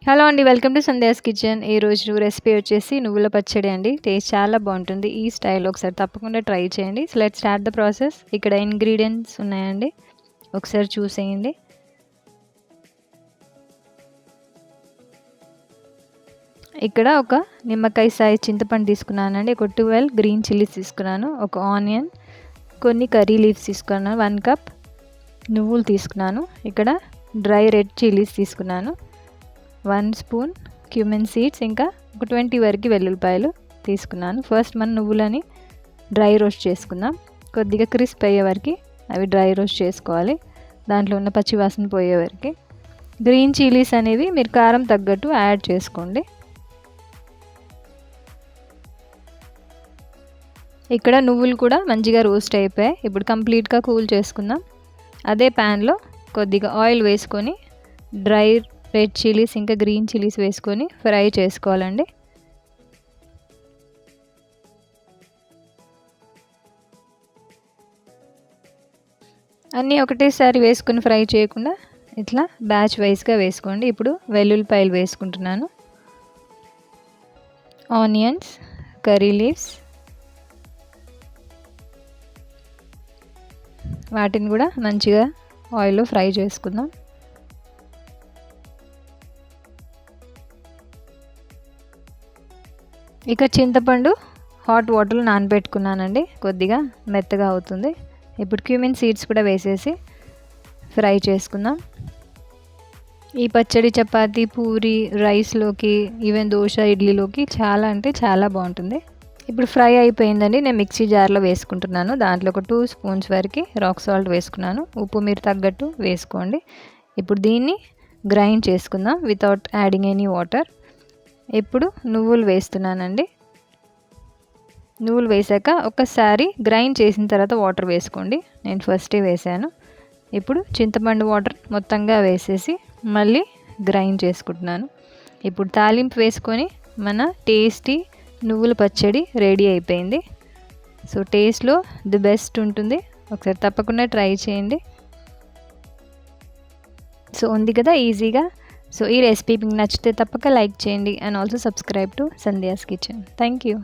Hello అండి, welcome to Sandhya's kitchen. ఈరోజు recipe వచ్చేసి నువ్వుల పచ్చడి అండి. టేస్ట్ చాలా బాగుంటుంది. ఈ స్టైల్లో ఒకసారి తప్పకుండా ట్రై చేయండి. So let's start the process. ఇక్కడ ఇంగ్రీడియంట్స్ ఉన్నాయండి, ఒకసారి చూసేయండి. ఇక్కడ ఒక నిమ్మకాయ సైజ్ చింతపండు తీసుకున్నానండి, ఒక 12 గ్రీన్ చిల్లీస్ తీసుకున్నాను, ఒక ఆనియన్, కొన్ని కర్రీ లీవ్స్ తీసుకున్నాను, 1 కప్ నువ్వులు తీసుకున్నాను, ఇక్కడ డ్రై రెడ్ చిల్లీస్ తీసుకున్నాను, 1 స్పూన్ క్యూమిన్ సీడ్స్, ఇంకా ఒక 20 వరకు వెల్లుల్లిపాయలు తీసుకున్నాను. ఫస్ట్ మనం నువ్వులని డ్రై రోస్ట్ చేసుకుందాం. కొద్దిగా క్రిస్ప్ అయ్యే వరకు అవి డ్రై రోస్ట్ చేసుకోవాలి, దాంట్లో ఉన్న పచ్చి వాసన పోయే వరకు. గ్రీన్ చిల్లీస్ అనేవి మీరు కారం తగ్గట్టు యాడ్ చేసుకోండి. ఇక్కడ నువ్వులు కూడా మంచిగా రోస్ట్ అయిపోయాయి. ఇప్పుడు కంప్లీట్గా కూల్ చేసుకుందాం. అదే ప్యాన్లో కొద్దిగా ఆయిల్ వేసుకొని డ్రై రెడ్ చిల్లీస్ ఇంకా గ్రీన్ చిల్లీస్ వేసుకొని ఫ్రై చేసుకోవాలండి. అన్నీ ఒకటేసారి వేసుకొని ఫ్రై చేయకుండా ఇట్లా బ్యాచ్ వైజ్గా వేసుకోండి. ఇప్పుడు వెల్లుల్లిపాయలు వేసుకుంటున్నాను, ఆనియన్స్, కర్రీ లీవ్స్, వాటిని కూడా మంచిగా ఆయిల్లో ఫ్రై చేసుకుందాం. ఇక చింతపండు హాట్ వాటర్లో నానబెట్టుకున్నానండి, కొద్దిగా మెత్తగా అవుతుంది. ఇప్పుడు క్యూమిన్ సీడ్స్ కూడా వేసేసి ఫ్రై చేసుకుందాం. ఈ పచ్చడి చపాతీ, పూరి, రైస్లోకి, ఈవెన్ దోశ, ఇడ్లీలోకి చాలా అంటే చాలా బాగుంటుంది. ఇప్పుడు ఫ్రై అయిపోయిందండి. నేను మిక్సీ జార్లో వేసుకుంటున్నాను. దాంట్లో ఒక 2 స్పూన్స్ వరకు రాక్ సాల్ట్ వేసుకున్నాను. ఉప్పు మీరు తగ్గట్టు వేసుకోండి. ఇప్పుడు దీన్ని గ్రైండ్ చేసుకుందాం వితౌట్ యాడింగ్ ఎనీ వాటర్. ఇప్పుడు నువ్వులు వేస్తున్నానండి. నువ్వులు వేసాక ఒకసారి గ్రైండ్ చేసిన తర్వాత వాటర్ వేసుకోండి. నేను ఫస్టే వేసాను. ఇప్పుడు చింతపండు వాటర్ మొత్తంగా వేసేసి మళ్ళీ గ్రైండ్ చేసుకుంటున్నాను. ఇప్పుడు తాలింపు వేసుకొని మన టేస్టీ నువ్వుల పచ్చడి రెడీ అయిపోయింది. సో టేస్ట్లో ది బెస్ట్ ఉంటుంది. ఒకసారి తప్పకుండా ట్రై చేయండి. సో ఉంది కదా ఈజీగా. సో ఈ రెసిపీ మీకు నచ్చితే తప్పక లైక్ చేయండి and also subscribe to Sandhya's kitchen. Thank you.